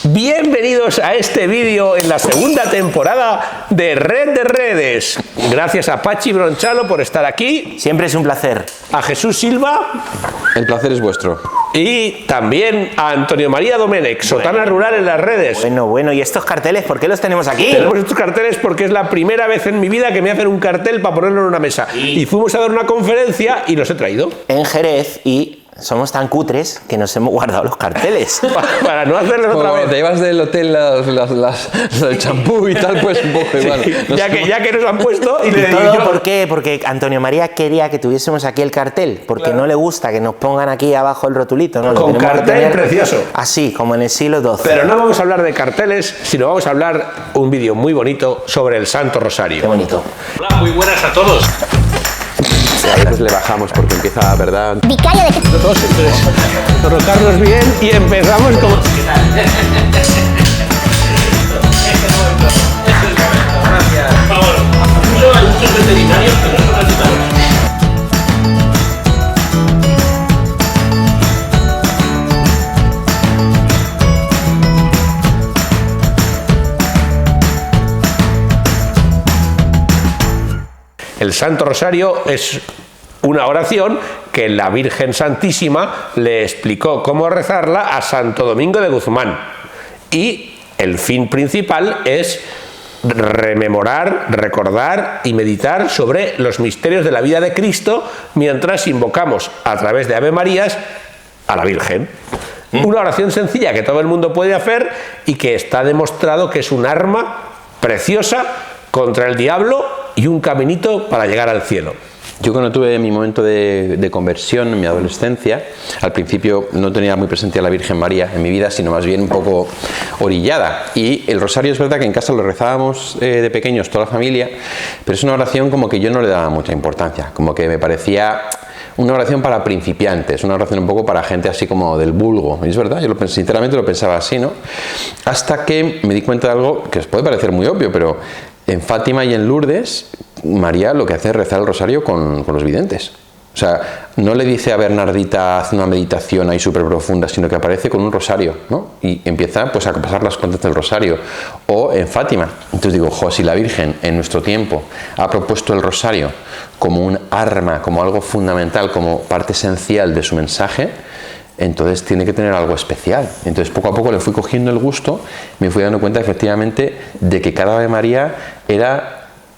Bienvenidos a este vídeo en la segunda temporada de Red de Redes. Gracias a Pachi Bronchalo por estar aquí. Siempre es un placer. A Jesús Silva. El placer es vuestro. Y también a Antonio María Domenech, Sotana Rural en las redes. Bueno, ¿y estos carteles por qué los tenemos aquí? Tenemos estos carteles porque es la primera vez en mi vida que me hacen un cartel para ponerlo en una mesa. Y fuimos a dar una conferencia y los he traído. En Jerez, y somos tan cutres que nos hemos guardado los carteles. Para no hacerlos otra vez. Te llevas del hotel el champú y tal, pues un poco igual. Sí, ya que nos han puesto y le digo ¿Todo yo, por qué? Porque Antonio María quería que tuviésemos aquí el cartel, porque no le gusta que nos pongan aquí abajo el rotulito, ¿no? Con cartel precioso. Así, como en el siglo XII. Pero no vamos a hablar de carteles, sino vamos a hablar un vídeo muy bonito sobre el Santo Rosario. Qué bonito. Hola, muy buenas a todos. A veces le bajamos porque empieza, ¿verdad? Vicario de Cristo. Todos, entonces, colocarnos bien y empezamos como... El Santo Rosario es una oración que la Virgen Santísima le explicó cómo rezarla a Santo Domingo de Guzmán. Y el fin principal es rememorar, recordar y meditar sobre los misterios de la vida de Cristo mientras invocamos a través de Ave Marías a la Virgen. Una oración sencilla que todo el mundo puede hacer y que está demostrado que es un arma preciosa contra el diablo y un caminito para llegar al cielo. Yo cuando tuve mi momento de conversión en mi adolescencia, al principio no tenía muy presente a la Virgen María en mi vida, sino más bien un poco orillada. Y el rosario es verdad que en casa lo rezábamos de pequeños toda la familia, pero es una oración como que yo no le daba mucha importancia, como que me parecía una oración para principiantes, una oración un poco para gente así como del vulgo. Y es verdad, yo sinceramente lo pensaba así, ¿no? Hasta que me di cuenta de algo que os puede parecer muy obvio, pero en Fátima y en Lourdes, María lo que hace es rezar el rosario con los videntes. O sea, no le dice a Bernardita, haz una meditación ahí súper profunda, sino que aparece con un rosario, ¿no? Y empieza pues a pasar las cuentas del rosario. O en Fátima. Entonces digo, si la Virgen en nuestro tiempo ha propuesto el rosario como un arma, como algo fundamental, como parte esencial de su mensaje, entonces tiene que tener algo especial. Entonces poco a poco le fui cogiendo el gusto, me fui dando cuenta efectivamente de que cada Ave María era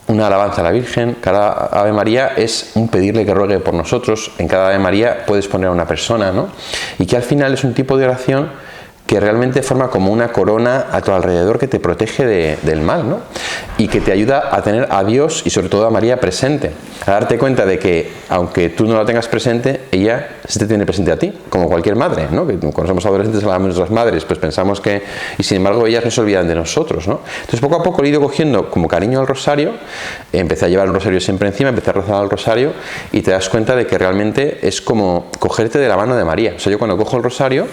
una alabanza a la Virgen, cada Ave María es un pedirle que ruegue por nosotros, en cada Ave María puedes poner a una persona, ¿no? Y que al final es un tipo de oración que realmente forma como una corona a tu alrededor que te protege del mal, ¿no? Y que te ayuda a tener a Dios y sobre todo a María presente, a darte cuenta de que aunque tú no la tengas presente, ella se te tiene presente a ti, como cualquier madre, ¿no? Que cuando somos adolescentes hablamos de nuestras madres, pues pensamos que, y sin embargo ellas no se olvidan de nosotros, ¿no? Entonces poco a poco he ido cogiendo como cariño al rosario, empecé a llevar el rosario siempre encima, empecé a rezar el rosario y te das cuenta de que realmente es como cogerte de la mano de María. O sea, yo cuando cojo el rosario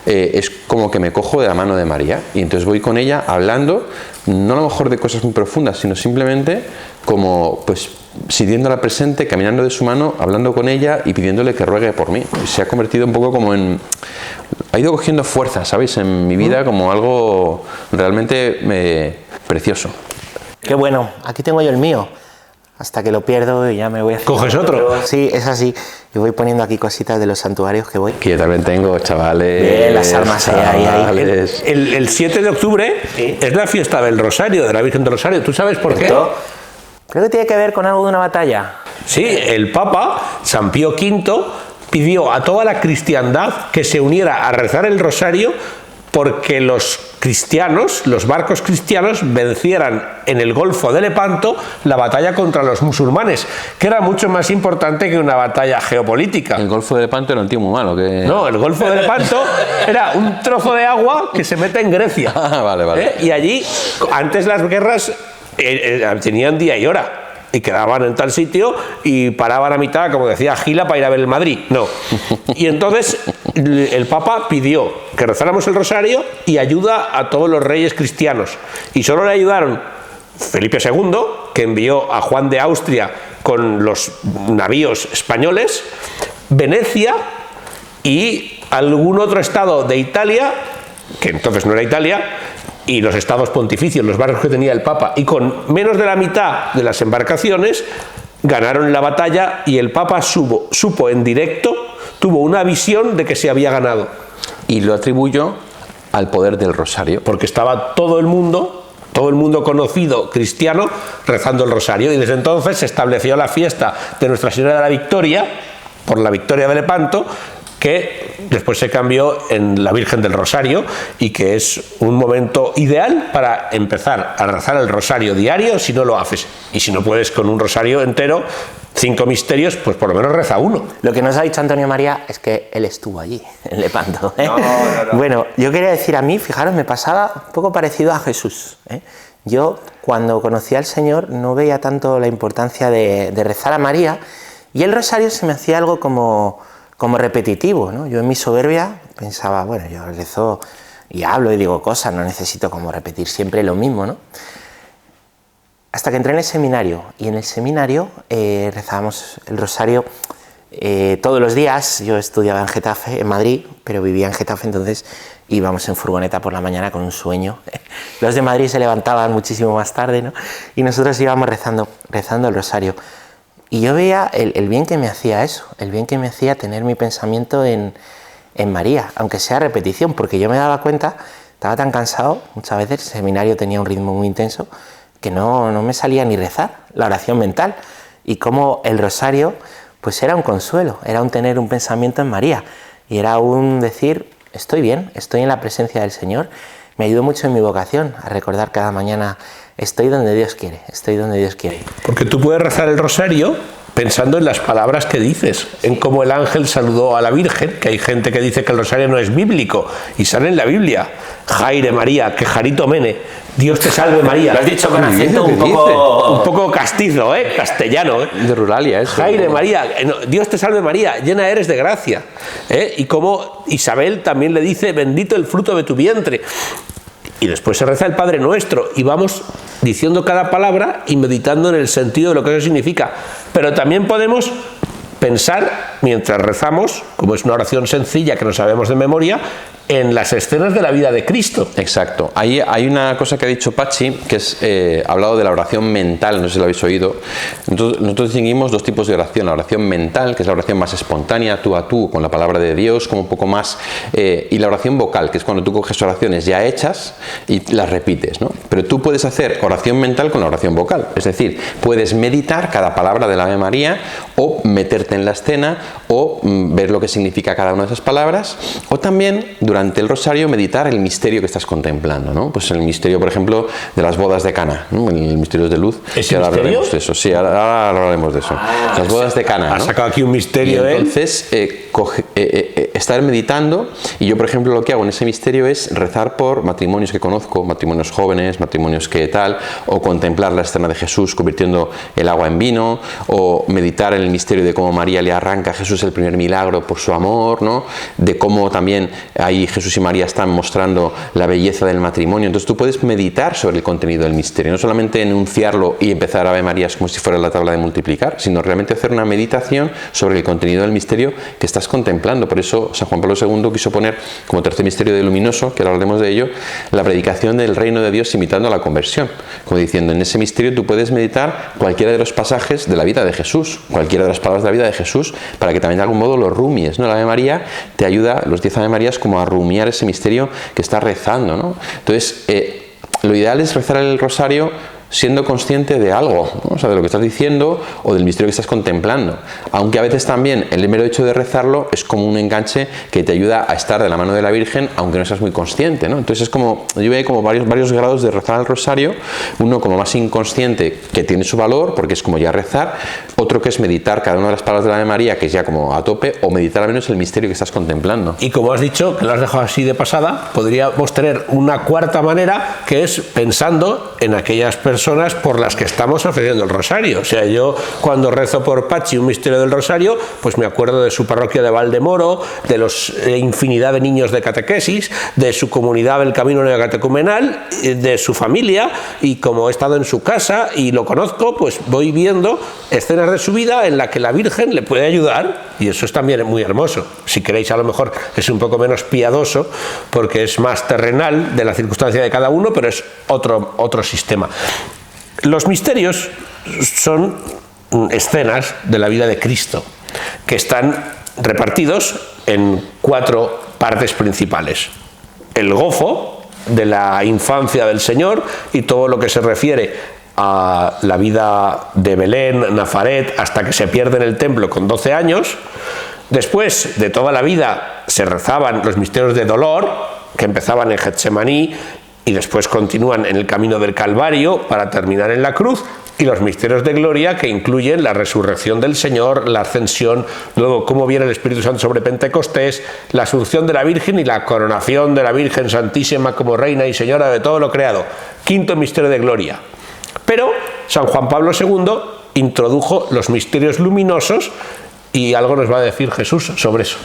es como que me cojo de la mano de María y entonces voy con ella hablando, no a lo mejor de cosas muy profundas, sino simplemente como pues sintiéndola presente, caminando de su mano, hablando con ella y pidiéndole que ruegue por mí. Y se ha convertido un poco como en... ha ido cogiendo fuerza, ¿sabéis? En mi vida como algo realmente precioso. Qué bueno, aquí tengo yo el mío. Hasta que lo pierdo y ya me voy a... ¿Coges otro? Sí, es así. Y voy poniendo aquí cositas de los santuarios que voy. Que yo también tengo, chavales. Bien, las almas ahí. El 7 de octubre es la fiesta del Rosario, de la Virgen del Rosario. ¿Tú sabes por qué? Creo que tiene que ver con algo de una batalla. Sí, el Papa, San Pío V, pidió a toda la cristiandad que se uniera a rezar el Rosario porque los cristianos, los barcos cristianos, vencieran en el Golfo de Lepanto la batalla contra los musulmanes, que era mucho más importante que una batalla geopolítica. El Golfo de Lepanto era un tío muy malo. No, el Golfo de Lepanto era un trozo de agua que se mete en Grecia. Vale. Y allí, antes las guerras tenían día y hora. Y quedaban en tal sitio y paraban a mitad, como decía Gila, para ir a ver el Madrid. No. Y entonces el Papa pidió que rezáramos el rosario y ayuda a todos los reyes cristianos. Y solo le ayudaron Felipe II, que envió a Juan de Austria con los navíos españoles, Venecia y algún otro estado de Italia que entonces no era Italia, y los estados pontificios, los barcos que tenía el Papa, y con menos de la mitad de las embarcaciones ganaron la batalla, y el Papa supo en directo, tuvo una visión de que se había ganado. Y lo atribuyó al poder del rosario. Porque estaba todo el mundo conocido cristiano rezando el rosario, y desde entonces se estableció la fiesta de Nuestra Señora de la Victoria, por la Victoria de Lepanto, que después se cambió en la Virgen del Rosario, y que es un momento ideal para empezar a rezar el rosario diario si no lo haces. Y si no puedes con un rosario entero, 5 misterios, pues por lo menos reza uno. Lo que nos ha dicho Antonio María es que él estuvo allí, en Lepanto. No. Bueno, yo quería decir, a mí, fijaros, me pasaba un poco parecido a Jesús. Yo, cuando conocí al Señor, no veía tanto la importancia de rezar a María, y el rosario se me hacía algo como repetitivo, ¿no? Yo en mi soberbia pensaba, bueno, yo rezo y hablo y digo cosas, no necesito como repetir siempre lo mismo, ¿no? Hasta que entré en el seminario, y en el seminario rezábamos el rosario todos los días. Yo estudiaba en Getafe, en Madrid, pero vivía en Getafe, entonces íbamos en furgoneta por la mañana con un sueño. Los de Madrid se levantaban muchísimo más tarde, ¿no? Y nosotros íbamos rezando el rosario. Y yo veía el bien que me hacía eso, el bien que me hacía tener mi pensamiento en María, aunque sea repetición, porque yo me daba cuenta, estaba tan cansado, muchas veces el seminario tenía un ritmo muy intenso, que no me salía ni rezar, la oración mental, y como el rosario pues era un consuelo, era un tener un pensamiento en María, y era un decir, estoy bien, estoy en la presencia del Señor. Me ayudó mucho en mi vocación a recordar cada mañana, estoy donde Dios quiere, estoy donde Dios quiere. Porque tú puedes rezar el rosario pensando en las palabras que dices, en cómo el ángel saludó a la Virgen, que hay gente que dice que el rosario no es bíblico, y sale en la Biblia. Jaire María, que Jarito Mene, Dios te salve María. Lo has dicho con acento un poco castizo, castellano. De Ruralia, eso. Jaire María, Dios te salve María, llena eres de gracia. Y como Isabel también le dice, bendito el fruto de tu vientre. Y después se reza el Padre Nuestro, y vamos diciendo cada palabra y meditando en el sentido de lo que eso significa. Pero también podemos pensar, mientras rezamos, como es una oración sencilla que no sabemos de memoria, en las escenas de la vida de Cristo. Exacto. Ahí hay una cosa que ha dicho Pachi, que es, ha hablado de la oración mental, no sé si lo habéis oído. Nosotros distinguimos dos tipos de oración. La oración mental, que es la oración más espontánea, tú a tú, con la palabra de Dios, como un poco más, y la oración vocal, que es cuando tú coges oraciones ya hechas y las repites, ¿no? Pero tú puedes hacer oración mental con la oración vocal, es decir, puedes meditar cada palabra del Ave María, o meterte en la escena, o ver lo que significa cada una de esas palabras, o también durante el rosario meditar el misterio que estás contemplando, ¿no? Pues el misterio, por ejemplo, de las bodas de Cana, ¿no? El misterio de luz. ¿Ese misterio? Hablaremos de eso. Sí, ahora hablaremos de eso. Las bodas de Cana, ¿no? Ha sacado aquí un misterio. Y entonces estar meditando, y yo, por ejemplo, lo que hago en ese misterio es rezar por matrimonios que conozco, matrimonios jóvenes, matrimonios que tal, o contemplar la escena de Jesús convirtiendo el agua en vino, o meditar en el misterio de cómo María le arranca a Jesús el primer milagro por su amor, ¿no? De cómo también ahí Jesús y María están mostrando la belleza del matrimonio. Entonces tú puedes meditar sobre el contenido del misterio, no solamente enunciarlo y empezar Ave Marías como si fuera la tabla de multiplicar, sino realmente hacer una meditación sobre el contenido del misterio que estás contemplando. Por eso San Juan Pablo II quiso poner como tercer misterio de luminoso, que ahora hablaremos de ello, la predicación del reino de Dios imitando a la conversión, como diciendo, en ese misterio tú puedes meditar cualquiera de los pasajes de la vida de Jesús, cualquiera de las palabras de la vida de Jesús, para que también de algún modo lo rumies, ¿no? La Ave María te ayuda, los 10 Ave Marías, como a rumiar ese misterio que estás rezando, ¿no? Entonces, lo ideal es rezar el rosario siendo consciente de algo, ¿no? O sea, de lo que estás diciendo o del misterio que estás contemplando, aunque a veces también el mero hecho de rezarlo es como un enganche que te ayuda a estar de la mano de la Virgen aunque no seas muy consciente, ¿no? Entonces es como, yo veo como varios grados de rezar el rosario, uno como más inconsciente, que tiene su valor porque es como ya rezar, otro que es meditar cada una de las palabras de la Ave María, que es ya como a tope, o meditar al menos el misterio que estás contemplando. Y como has dicho, que lo has dejado así de pasada, podríamos tener una cuarta manera, que es pensando en aquellas personas por las que estamos ofreciendo el rosario. O sea, yo cuando rezo por Pachi un misterio del rosario, pues me acuerdo de su parroquia de Valdemoro, de los infinidad de niños de catequesis, de su comunidad del camino neocatecumenal, de su familia, y como he estado en su casa y lo conozco, pues voy viendo escenas de su vida en la que la Virgen le puede ayudar y eso es también muy hermoso. Si queréis, a lo mejor es un poco menos piadoso porque es más terrenal de la circunstancia de cada uno, pero es otro sistema. Los misterios son escenas de la vida de Cristo que están repartidos en 4 partes principales. El gozo de la infancia del Señor y todo lo que se refiere a la vida de Belén, Nazaret, hasta que se pierde en el templo con 12 años. Después de toda la vida se rezaban los misterios de dolor, que empezaban en Getsemaní y después continúan en el camino del Calvario para terminar en la cruz, y los misterios de gloria, que incluyen la resurrección del Señor, la ascensión, luego cómo viene el Espíritu Santo sobre Pentecostés, la asunción de la Virgen y la coronación de la Virgen Santísima como Reina y Señora de todo lo creado. 5º misterio de gloria. Pero San Juan Pablo II introdujo los misterios luminosos y algo nos va a decir Jesús sobre eso.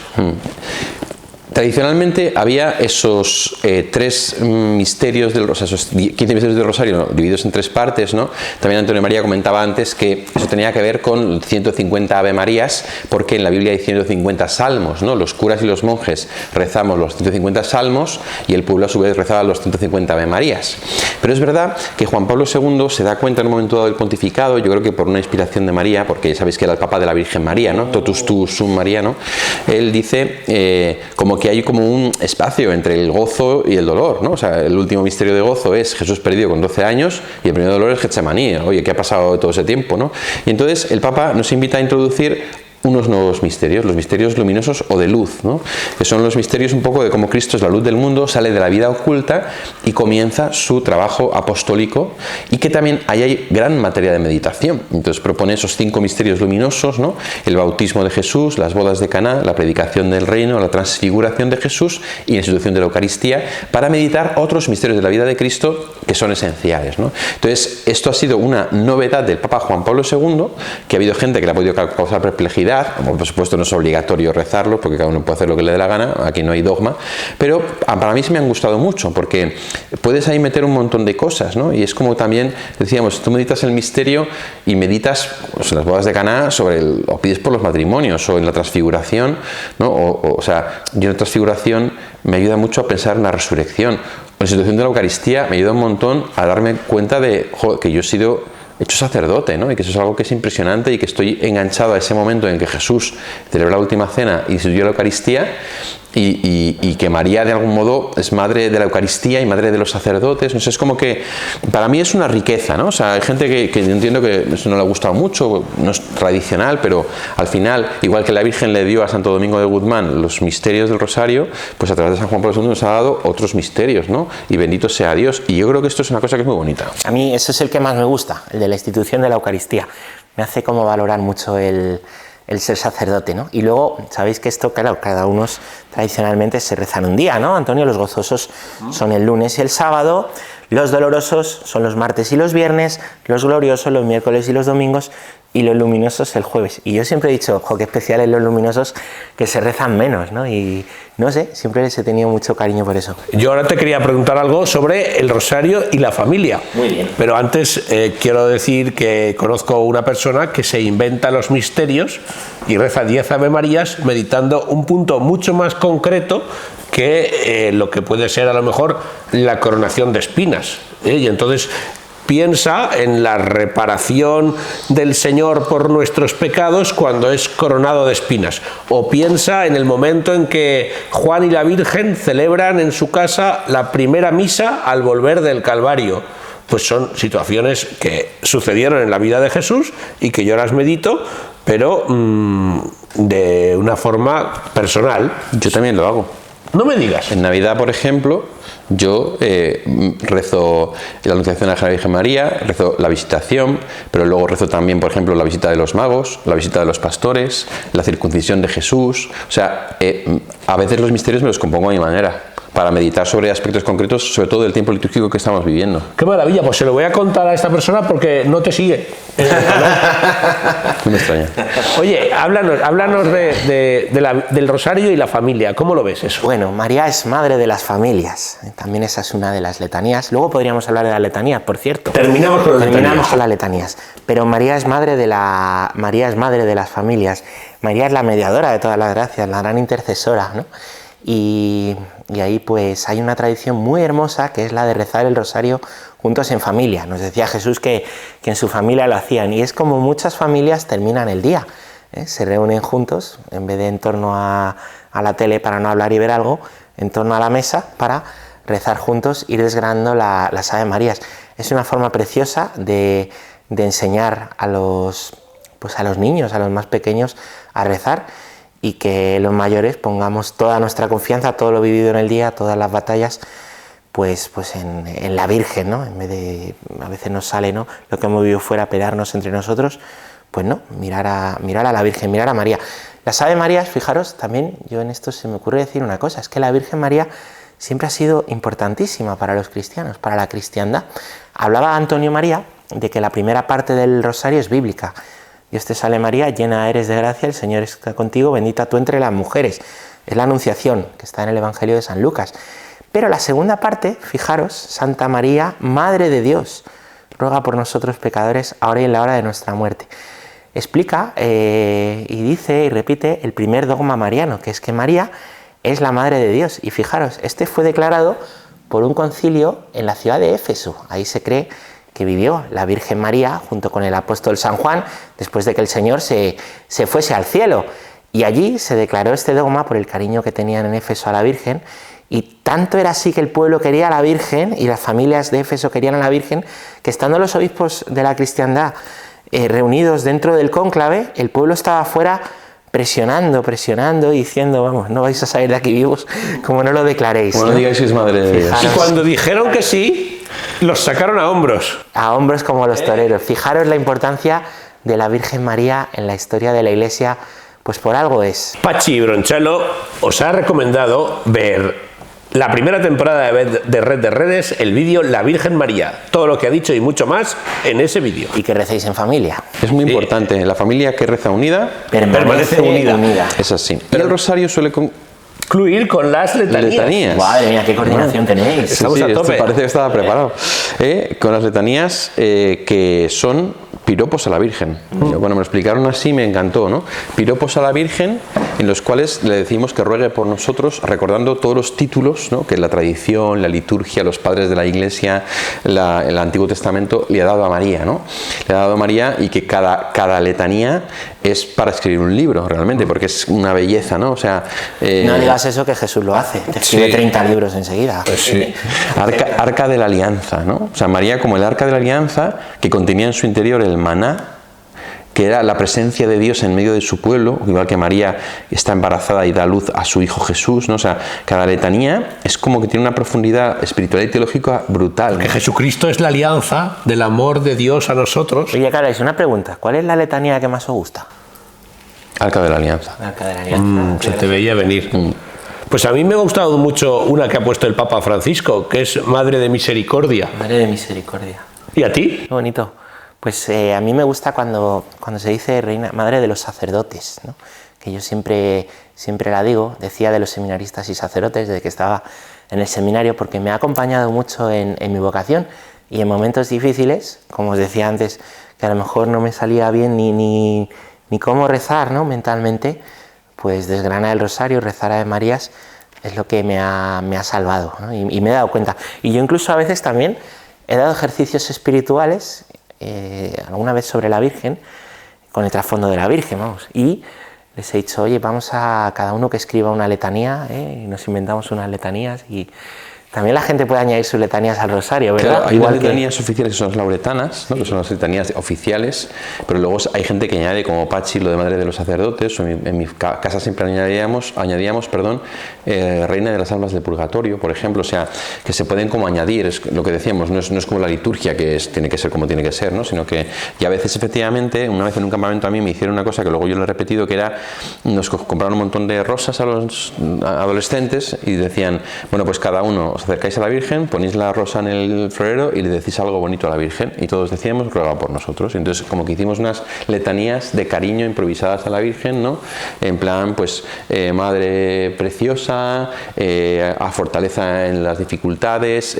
Tradicionalmente había esos 3 misterios del Rosario, esos 15 misterios del Rosario, ¿no?, divididos en 3 partes, ¿no? También Antonio María comentaba antes que eso tenía que ver con 150 Ave Marías, porque en la Biblia hay 150 salmos, ¿no? Los curas y los monjes rezamos los 150 salmos y el pueblo a su vez rezaba los 150 Ave Marías. Pero es verdad que Juan Pablo II se da cuenta en un momento dado del pontificado, yo creo que por una inspiración de María, porque ya sabéis que era el Papa de la Virgen María, ¿no? Totus tuus sum María, ¿no? Él dice como que hay como un espacio entre el gozo y el dolor, ¿no? O sea, el último misterio de gozo es Jesús perdido con 12 años y el primer dolor es Getsemaní. Oye, ¿qué ha pasado todo ese tiempo, no? Y entonces el Papa nos invita a introducir unos nuevos misterios, los misterios luminosos o de luz, ¿no? Que son los misterios un poco de cómo Cristo es la luz del mundo, sale de la vida oculta y comienza su trabajo apostólico, y que también ahí hay gran materia de meditación. Entonces propone esos 5 misterios luminosos, ¿no? El bautismo de Jesús, las bodas de Caná, la predicación del reino, la transfiguración de Jesús y la institución de la Eucaristía, para meditar otros misterios de la vida de Cristo que son esenciales, ¿no? Entonces esto ha sido una novedad del Papa Juan Pablo II, que ha habido gente que le ha podido causar perplejidad. Como por supuesto no es obligatorio rezarlo, porque cada uno puede hacer lo que le dé la gana, aquí no hay dogma, pero para mí sí me han gustado mucho, porque puedes ahí meter un montón de cosas, ¿no? Y es como también decíamos, tú meditas el misterio y meditas, pues, en las bodas de Caná o pides por los matrimonios, o en la transfiguración, ¿no? O sea, yo en la transfiguración me ayuda mucho a pensar en la resurrección. La institución de la Eucaristía me ayuda un montón a darme cuenta de que yo he sido hecho sacerdote, ¿no? Y que eso es algo que es impresionante, y que estoy enganchado a ese momento en que Jesús celebró la última cena y instituyó la Eucaristía, y que María de algún modo es madre de la Eucaristía y madre de los sacerdotes. No sé, es como que para mí es una riqueza, ¿no? O sea, hay gente que yo entiendo que eso no le ha gustado mucho, no es tradicional, pero al final, igual que la Virgen le dio a Santo Domingo de Guzmán los misterios del Rosario, pues a través de San Juan Pablo II nos ha dado otros misterios, ¿no? Y bendito sea Dios. Y yo creo que esto es una cosa que es muy bonita. A mí eso es el que más me gusta, el de la institución de la Eucaristía. Me hace como valorar mucho el ser sacerdote, ¿no? Y luego, sabéis que esto, claro, cada uno tradicionalmente se rezan un día, ¿no? Antonio, los gozosos son el lunes y el sábado, los dolorosos son los martes y los viernes, los gloriosos los miércoles y los domingos, y los luminosos el jueves. Y yo siempre he dicho, ojo, qué especiales los luminosos, que se rezan menos, ¿no? Y no sé, siempre les he tenido mucho cariño por eso. Yo ahora te quería preguntar algo sobre el rosario y la familia. Muy bien. Pero antes quiero decir que conozco una persona que se inventa los misterios y reza 10 Ave Marías meditando un punto mucho más concreto que lo que puede ser a lo mejor la coronación de espinas. Y entonces piensa en la reparación del Señor por nuestros pecados cuando es coronado de espinas. O piensa en el momento en que Juan y la Virgen celebran en su casa la primera misa al volver del Calvario. Pues son situaciones que sucedieron en la vida de Jesús y que yo las medito, pero de una forma personal. Yo también lo hago. No me digas. En Navidad, por ejemplo, yo rezo la Anunciación a la Virgen María, rezo la Visitación, pero luego rezo también, por ejemplo, la visita de los magos, la visita de los pastores, la circuncisión de Jesús. O sea, a veces los misterios me los compongo a mi manera, para meditar sobre aspectos concretos, sobre todo del tiempo litúrgico que estamos viviendo. ¡Qué maravilla! Pues se lo voy a contar a esta persona porque no te sigue. No me extraña. Oye, háblanos del rosario y la familia. ¿Cómo lo ves eso? Bueno, María es madre de las familias. También esa es una de las letanías. Luego podríamos hablar de las letanías, por cierto. Terminamos con las letanías. Pero María es madre de las familias. María es la mediadora de todas las gracias, la gran intercesora, ¿no? Y ahí pues hay una tradición muy hermosa que es la de rezar el rosario juntos en familia. Nos decía Jesús que en su familia lo hacían, y es como muchas familias terminan el día, ¿eh? Se reúnen juntos, en vez de en torno a la tele para no hablar y ver algo, en torno a la mesa para rezar juntos, ir desgranando las Ave Marías. Es una forma preciosa de enseñar a los niños, a los más pequeños, a rezar, y que los mayores pongamos toda nuestra confianza, todo lo vivido en el día, todas las batallas, pues en la Virgen, ¿no? En vez de, a veces nos sale, ¿no?, lo que hemos vivido fuera, pelearnos entre nosotros, pues no, mirar a la Virgen, mirar a María. Las Ave Marías, fijaros, también yo en esto se me ocurre decir una cosa, es que la Virgen María siempre ha sido importantísima para los cristianos, para la cristiandad. Hablaba Antonio María de que la primera parte del rosario es bíblica. Dios te salve María, llena eres de gracia, el Señor está contigo, bendita tú entre las mujeres. Es la Anunciación, que está en el Evangelio de San Lucas. Pero la segunda parte, fijaros, Santa María, Madre de Dios, ruega por nosotros pecadores, ahora y en la hora de nuestra muerte. Explica y dice y repite el primer dogma mariano, que es que María es la Madre de Dios. Y fijaros, este fue declarado por un concilio en la ciudad de Éfeso. Ahí se cree que vivió la Virgen María junto con el apóstol San Juan, después de que el Señor se fuese al cielo. Y allí se declaró este dogma por el cariño que tenían en Éfeso a la Virgen, y tanto era así que el pueblo quería a la Virgen, y las familias de Éfeso querían a la Virgen, que estando los obispos de la cristiandad reunidos dentro del cónclave, el pueblo estaba afuera presionando y diciendo, vamos, no vais a salir de aquí vivos como no lo declaréis. Como no digáis que es Madre de Dios. Y cuando dijeron que sí, los sacaron a hombros. A hombros como los toreros. Fijaros la importancia de la Virgen María en la historia de la Iglesia, pues por algo es. Pachi Bronchalo os ha recomendado ver la primera temporada de Red de Redes, el vídeo La Virgen María. Todo lo que ha dicho y mucho más en ese vídeo. Y que recéis en familia. Es muy importante, la familia que reza unida permanece unida. Es así. Y el rosario suele concluir con las letanías. Madre mía, qué coordinación tenéis. Estamos a tope. Parece que estaba preparado. Con las letanías que son piropos a la Virgen. Bueno, me lo explicaron así, me encantó, ¿no? Piropos a la Virgen, en los cuales le decimos que ruegue por nosotros, recordando todos los títulos, ¿no?, que la tradición, la liturgia, los padres de la Iglesia, el Antiguo Testamento le ha dado a María, ¿no? Le ha dado a María, y que cada letanía es para escribir un libro, realmente, porque es una belleza, ¿no? O sea... no digas eso, que Jesús lo hace. Te escribe 30 libros enseguida. Pues sí. Arca de la Alianza, ¿no? O sea, María como el Arca de la Alianza, que contenía en su interior el maná, que era la presencia de Dios en medio de su pueblo, igual que María está embarazada y da luz a su hijo Jesús, ¿no? O sea, cada letanía es como que tiene una profundidad espiritual y teológica brutal, ¿no? Que Jesucristo es la alianza del amor de Dios a nosotros. Oye, Carais, una pregunta. ¿Cuál es la letanía que más os gusta? Arca de la Alianza. Arca de la Alianza. Se te veía venir. Pues a mí me ha gustado mucho una que ha puesto el Papa Francisco, que es Madre de Misericordia. Madre de Misericordia. ¿Y a ti? Qué bonito. Pues a mí me gusta cuando se dice reina, madre de los sacerdotes, ¿no? Que yo siempre la digo, decía de los seminaristas y sacerdotes desde que estaba en el seminario, porque me ha acompañado mucho en mi vocación, y en momentos difíciles, como os decía antes, que a lo mejor no me salía bien ni cómo rezar, ¿no?, mentalmente, pues desgranar el rosario, rezar Ave Marías, es lo que me ha salvado, ¿no? Y me he dado cuenta. Y yo incluso a veces también he dado ejercicios espirituales, alguna vez sobre la Virgen, con el trasfondo de la Virgen, vamos, y les he dicho, oye, vamos a cada uno que escriba una letanía, y nos inventamos unas letanías, y también la gente puede añadir sus letanías al rosario, ¿verdad? Claro, hay unas letanías oficiales que son las lauretanas, ¿no?, que son las letanías oficiales, pero luego hay gente que añade, como Pachi, lo de Madre de los Sacerdotes, o en mi casa siempre añadíamos Reina de las Almas del Purgatorio, por ejemplo, o sea, que se pueden como añadir, es lo que decíamos, no es como la liturgia, que tiene que ser como tiene que ser, ¿no?, sino que, y a veces efectivamente, una vez en un campamento a mí me hicieron una cosa que luego yo lo he repetido, que era, nos compraron un montón de rosas a los adolescentes y decían, bueno, pues cada uno os acercáis a la Virgen, ponéis la rosa en el florero y le decís algo bonito a la Virgen, y todos decíamos, ruega por nosotros. Entonces, como que hicimos unas letanías de cariño improvisadas a la Virgen, ¿no? En plan, pues, Madre preciosa, a fortaleza en las dificultades,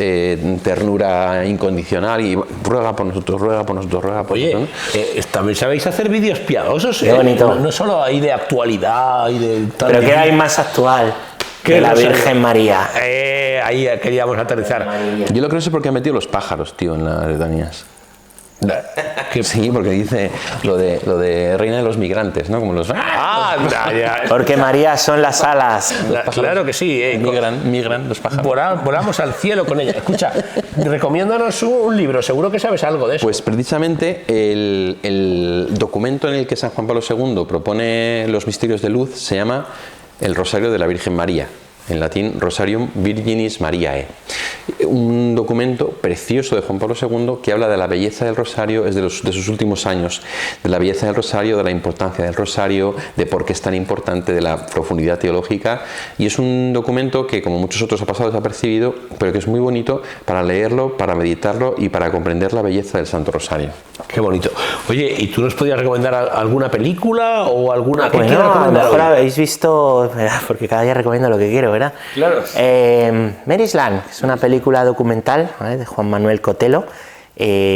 ternura incondicional, y ruega por nosotros, ruega por nosotros, ruega por Oye, nosotros, ¿no? también sabéis hacer vídeos piadosos, Qué bonito. No solo ahí de actualidad y de tal. Pero ¿qué hay más actual que la Virgen María? Ahí queríamos aterrizar. Yo lo que no sé por qué ha metido los pájaros, tío, en las letanías. Sí, porque dice lo de reina de los migrantes, ¿no? Como los... Ya. Porque María son las alas. Claro que sí. Migran los pájaros. Volamos al cielo con ella. Escucha, recomiéndanos un libro, seguro que sabes algo de eso. Pues precisamente el documento en el que San Juan Pablo II propone los misterios de luz se llama El Rosario de la Virgen María, en latín Rosarium Virginis Mariae. Un documento precioso de Juan Pablo II que habla de la belleza del rosario, es de sus últimos años, de la belleza del rosario, de la importancia del rosario, de por qué es tan importante, de la profundidad teológica, y es un documento que, como muchos otros, ha pasado desapercibido, pero que es muy bonito para leerlo, para meditarlo y para comprender la belleza del Santo Rosario. Qué bonito. Oye, ¿y tú nos podías recomendar alguna película o alguna que Bueno, quieras a lo recomendar mejor hoy? habéis visto, porque cada día recomiendo lo que quiero, ¿verdad? Claro. Mary's Land es una película documental, ¿vale?, de Juan Manuel Cotelo,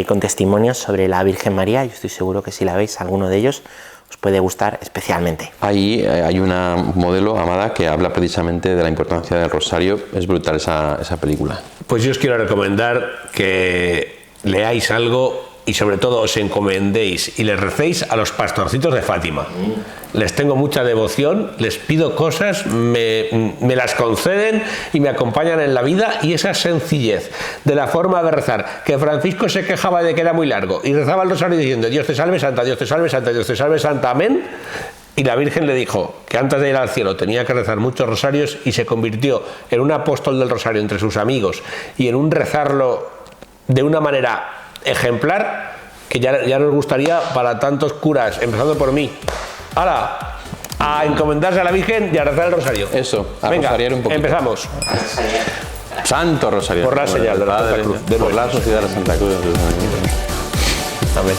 con testimonios sobre la Virgen María. Yo estoy seguro que si la veis, alguno de ellos os puede gustar especialmente. Ahí hay una modelo, Amada, que habla precisamente de la importancia del rosario. Es brutal esa película. Pues yo os quiero recomendar que leáis algo y sobre todo os encomendéis y les recéis a los pastorcitos de Fátima. Les tengo mucha devoción, les pido cosas, me las conceden y me acompañan en la vida, y esa sencillez de la forma de rezar, que Francisco se quejaba de que era muy largo y rezaba el rosario diciendo Dios te salve santa, Dios te salve santa, Dios te salve santa, amén, y la Virgen le dijo que antes de ir al cielo tenía que rezar muchos rosarios y se convirtió en un apóstol del rosario entre sus amigos y en un rezarlo de una manera ejemplar que ya nos gustaría para tantos curas, empezando por mí. Ahora, a encomendarse a la Virgen y a rezar el rosario. Eso, a venga, rosariar un poquito. empezamos. Santo Rosario. Por la señal de la Santa Cruz. Por la sociedad de la Santa Cruz. Amén.